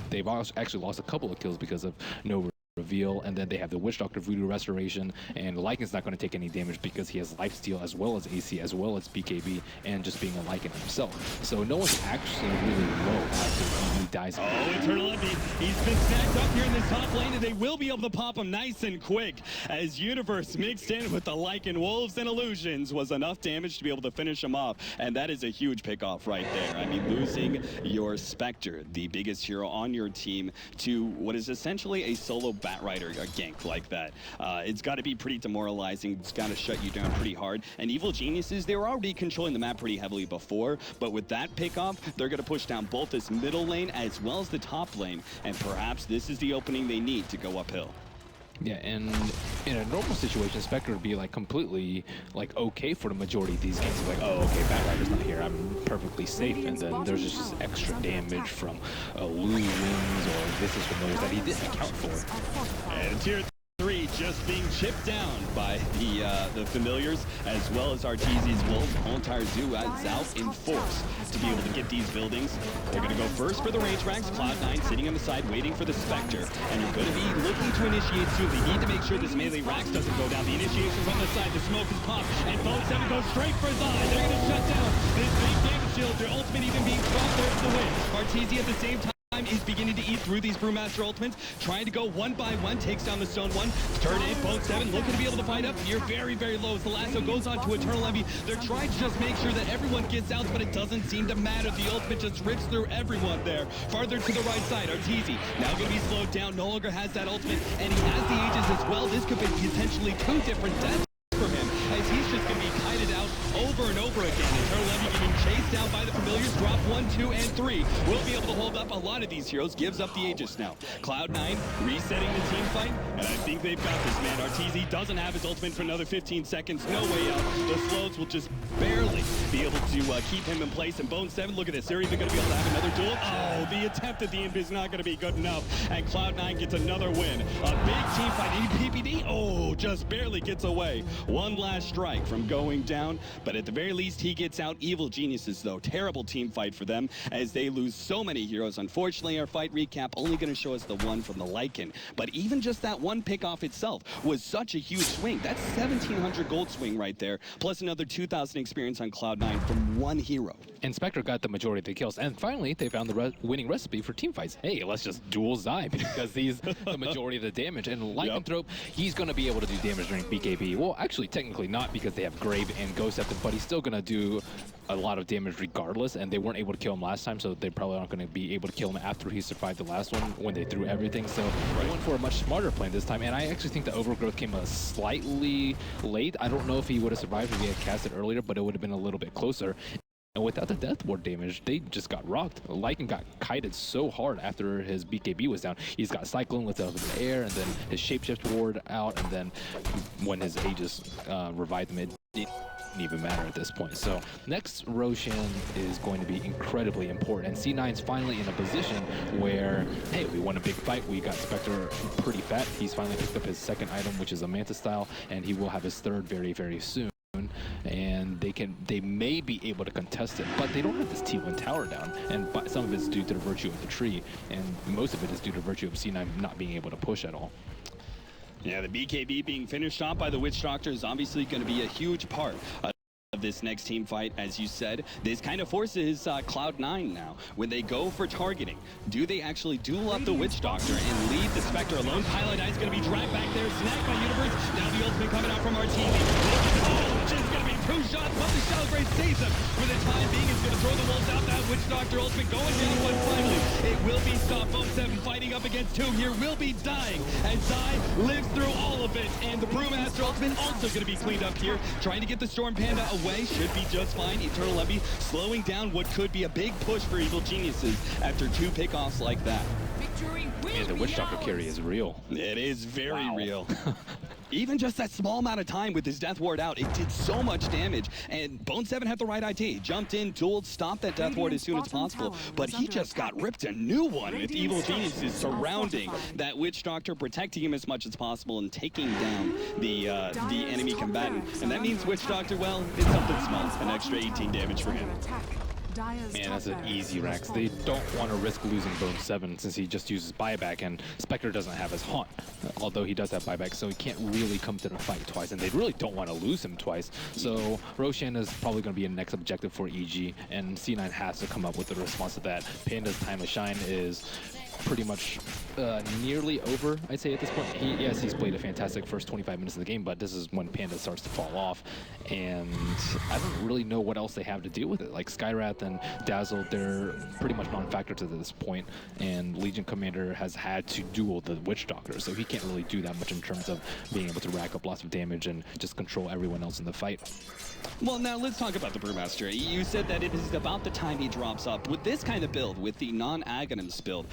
they've actually lost a couple of kills because of no reveal, and then they have the Witchdoctor Voodoo Restoration, and Lycan's not going to take any damage because he has Lifesteal as well as AC as well as BKB, and just being a Lycan himself. So no one's actually really low after he dies. Oh, Eternal Envy. He's been stacked up here in this top lane, and they will be able to pop him nice and quick, as Universe mixed in with the Lycan Wolves and Illusions was enough damage to be able to finish him off, and that is a huge pickoff right there. I mean, losing your Spectre, the biggest hero on your team, to what is essentially a solo Bat Rider gank like that. It's got to be pretty demoralizing. It's got to shut you down pretty hard. And Evil Geniuses, they were already controlling the map pretty heavily before, but with that pickoff, they're going to push down both this middle lane as well as the top lane, and perhaps this is the opening they need to go uphill. Yeah, and in a normal situation, Spectre would be like completely like okay for the majority of these games. It's like, oh, okay, Bat Rider's not here, I'm perfectly safe. And then there's just extra damage from Lou wings or Vicious Familiars that he didn't account for. And tier 3 just being chipped down by the familiars, as well as Arteezy's wolves. The whole entire zoo is out in force to be able to get these buildings. They're going to go first for the range racks. Cloud9 sitting on the side waiting for the Spectre. And you're going to be looking to initiate soon. They need to make sure this melee racks doesn't go down. The initiation's on the side. The smoke is popped. And Bone7 goes straight for Zai. They're going to shut down this big damage shield. Their ultimate even being dropped there for the win. Arteezy at the same time is beginning to eat through these Brewmaster ultimates, trying to go one by one, takes down the Stone one, turn in, Bone7 looking to be able to fight up. You're very, very low as the lasso goes on to Eternal Envy. They're trying to just make sure that everyone gets out, but it doesn't seem to matter. The ultimate just rips through everyone there. Farther to the right side, Arteezy now going to be slowed down, no longer has that ultimate, and he has the Aegis as well. This could be potentially 2 different deaths for him, as he's just going to be kited out over and over again. Eternal Envy getting chased down by the familiars. Drop 1, 2, and 3. Will be able to hold up a lot of these heroes. Gives up the Aegis now. Cloud9 resetting the team fight, and I think they've got this, man. Arteezy doesn't have his ultimate for another 15 seconds. No way out. The floats will just barely be able to keep him in place. And Bone7, look at this. They're even going to be able to have another duel. Oh, the attempt at the imp is not going to be good enough. And Cloud9 gets another win. A big team fight. PPD, oh, just barely gets away. One last strike from going down, but at the very least, he gets out. Evil Geniuses, though. Terrible team fight for them as they lose so many heroes. Unfortunately, our fight recap only going to show us the one from the Lycan. But even just that one pick off itself was such a huge swing. That's 1,700 gold swing right there, plus another 2,000 experience on Cloud9 from one hero. And Spectre got the majority of the kills. And finally, they found the winning recipe for team fights. Hey, let's just duel Zai because he's the majority of the damage. And Lycanthrope, he's going to be able to do damage during BKB. Well, actually, technically not because they have Grave and Ghost Septum, but he's still going to do a lot of damage regardless. And they weren't able to kill him last time, so they probably aren't going to be able to kill him after he survived the last one when they threw everything. So they went for a much smarter plan this time. And I actually think the Overgrowth came slightly late. I don't know if he would have survived if he had cast it earlier, but it would have been a little bit closer. And without the Death Ward damage, they just got rocked. Lycan got kited so hard after his BKB was down. He's got Cyclone lifted up in the air, and then his Shapeshift Ward out, and then when his Aegis revived him, it didn't even matter at this point. So next, Roshan is going to be incredibly important. And C9's finally in a position where, hey, we won a big fight. We got Spectre pretty fat. He's finally picked up his second item, which is a Manta style, and he will have his third very, very soon. And they may be able to contest it, but they don't have this T1 tower down, and some of it's due to the virtue of the tree, and most of it is due to virtue of C9 not being able to push at all. Yeah, the BKB being finished off by the Witch Doctor is obviously going to be a huge part of this next team fight. As you said, this kind of forces Cloud9 now. When they go for targeting, do they actually duel up the Witch Doctor and leave the Spectre alone? Pilot Eye's going to be dragged back there, snagged by Universe. Now the ultimate coming out from Arteezy. Oh, just going to be 2 shots, but the Shadow Grace saves him. For the time being, it's going to throw the wolves out. That Witch Doctor ultimate going down, but finally, it will be stopped. Bone7 fighting up against 2 here, will be dying as Zai lives through all of it. And the Brewmaster ultimate also going to be cleaned up here, trying to get the Storm Panda away. Should be just fine. Eternal Envy slowing down what could be a big push for Evil Geniuses after 2 pickoffs like that. Man, the Witch Doctor carry is real. It is very real. Even just that small amount of time with his Death Ward out, it did so much damage. And Bone7 had the right idea. He jumped in, dueled, stopped that Death Ward as soon as possible. But he just got ripped a new one with Evil Geniuses surrounding that Witch Doctor, protecting him as much as possible and taking down the enemy combatant. And that means Witch Doctor, well, it's something small. An extra 18 damage for him. Man, that's an easy Rax. They don't want to risk losing Bone7 since he just uses buyback, and Spectre doesn't have his haunt, although he does have buyback, so he can't really come to the fight twice, and they really don't want to lose him twice. So Roshan is probably going to be a next objective for EG, and C9 has to come up with a response to that. Panda's time to shine is pretty much nearly over, I'd say, at this point. Yes, he's played a fantastic first 25 minutes of the game, but this is when Panda starts to fall off, and I don't really know what else they have to deal with it. Like Skywrath and Dazzle, they're pretty much non-factor to this point, and Legion Commander has had to duel the Witch Doctor, so he can't really do that much in terms of being able to rack up lots of damage and just control everyone else in the fight. Well, now let's talk about the Brewmaster. You said that it is about the time he drops up. With this kind of build, with the non-Aghanims build,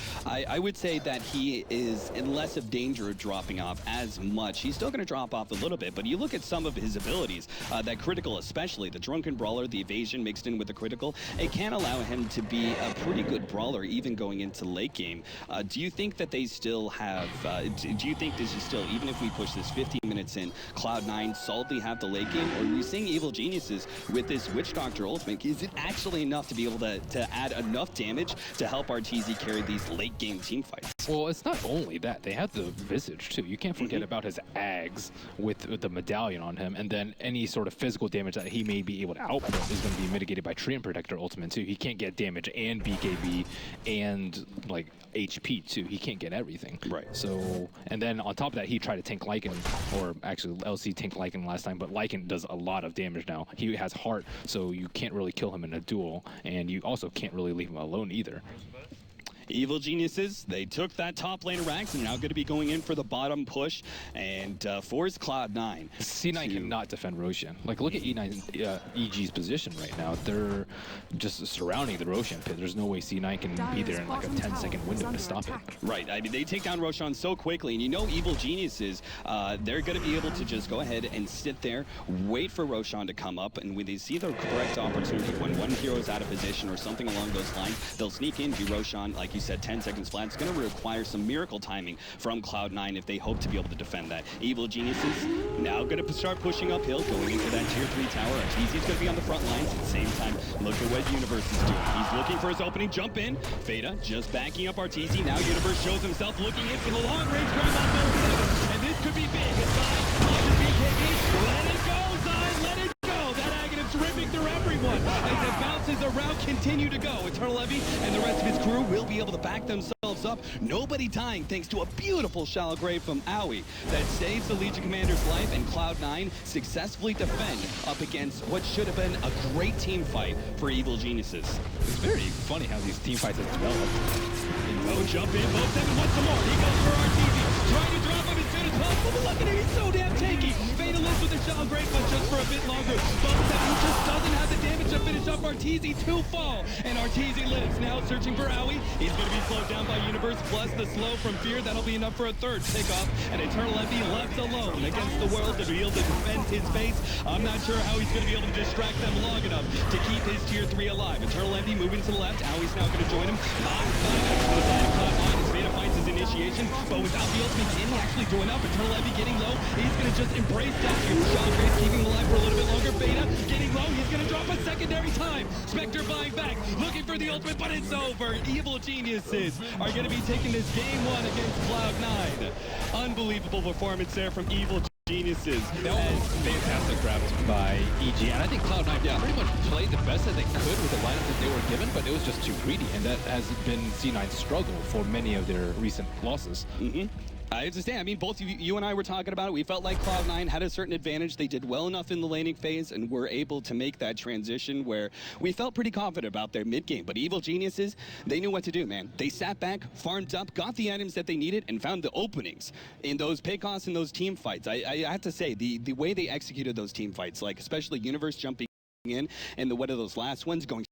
I would say that he is in less of danger of dropping off as much. He's still going to drop off a little bit, but you look at some of his abilities, that critical especially, the Drunken Brawler, the evasion mixed in with the critical, it can allow him to be a pretty good brawler even going into late game. Do you think that they still have, do you think this is still, even if we push this 15 minutes in, Cloud9 solidly have the late game, or are you seeing Evil Geniuses with this Witch Doctor ultimate? Is it actually enough to be able to add enough damage to help Arteezy carry these late game team fights? Well, it's not only that. They have the Visage, too. You can't forget about his Ags with the medallion on him, and then any sort of physical damage that he may be able to output is going to be mitigated by Treant Protector ultimate, too. He can't get damage and BKB and, like, HP, too. He can't get everything. Right. So, and then on top of that, he tried to tank Lycan, or actually, LC tanked Lycan last time, but Lycan does a lot of damage now. He has heart, so you can't really kill him in a duel, and you also can't really leave him alone either. Evil Geniuses, they took that top lane of ranks and now going to be going in for the bottom push and force Cloud9. C9 cannot defend Roshan. Like, look at EG's position right now. They're just surrounding the Roshan pit. There's no way C9 can be there in like a 10-second window to stop it. Right. I mean, they take down Roshan so quickly, and you know Evil Geniuses, they're going to be able to just go ahead and sit there, wait for Roshan to come up, and when they see the correct opportunity, when one hero is out of position or something along those lines, they'll sneak in, do Roshan, like you said, 10 seconds flat. It's going to require some miracle timing from Cloud9 if they hope to be able to defend that. Evil Geniuses now going to start pushing uphill, going into that tier 3 tower. Arteezy's going to be on the front lines. At the same time, look at what Universe is doing. He's looking for his opening jump in. Veda just backing up Arteezy. Now Universe shows himself looking in for the long range grab on both sides. And this could be big. Aside on the BKB. Let it go, Zai. Let it go. That Aghanim's ripping through everyone. As it bounces around, continue to go. Eternal Levy and the rest of his crew will be able to back themselves up. Nobody dying thanks to a beautiful shallow grave from Aui that saves the Legion Commander's life, and Cloud9 successfully defend up against what should have been a great team fight for Evil Geniuses. It's very funny how these team fights have developed. Mo jump in, Mo 7 once more. He goes for Arteezy, trying to drop him as soon as possible, but look at him, he's so damn tanky. Veda lives with the shallow grave, but just for a bit longer. Mo 7 just doesn't have the damage to finish up Arteezy to fall, and Arteezy lives. Now searching for Aui. He's going to be slowed down by Universe, plus the slow from Fear. That'll be enough for a third pickoff, and Eternal Levy left alone against the world to be able to defend his base. I'm not sure how he's going to be able to distract them long enough to keep his tier 3 alive. Eternal Levy moving to the left. Aui's now going to join him. Veda finds his initiation, but without the ultimate, can he actually do enough? Eternal Levy getting low. He's going to just embrace death here. Shaw Grace keeping him alive for a little bit longer. Veda getting low. He's going to drop a secondary time. Spectre buying back, looking for the ultimate, but it's over. Evil Geniuses are going to be taking this game 1 against Cloud9. Unbelievable performance there from Evil Geniuses. That was fantastic grab by EG, and I think Cloud9 pretty much played the best that they could with the lineup that they were given, but it was just too greedy, and that has been C9's struggle for many of their recent losses. I understand. I mean, both you and I were talking about it. We felt like Cloud9 had a certain advantage. They did well enough in the laning phase and were able to make that transition where we felt pretty confident about their mid game. But Evil Geniuses, they knew what to do, man. They sat back, farmed up, got the items that they needed, and found the openings in those pickoffs and those team fights. I have to say, the way they executed those team fights, like especially Universe jumping in, and one of those last ones going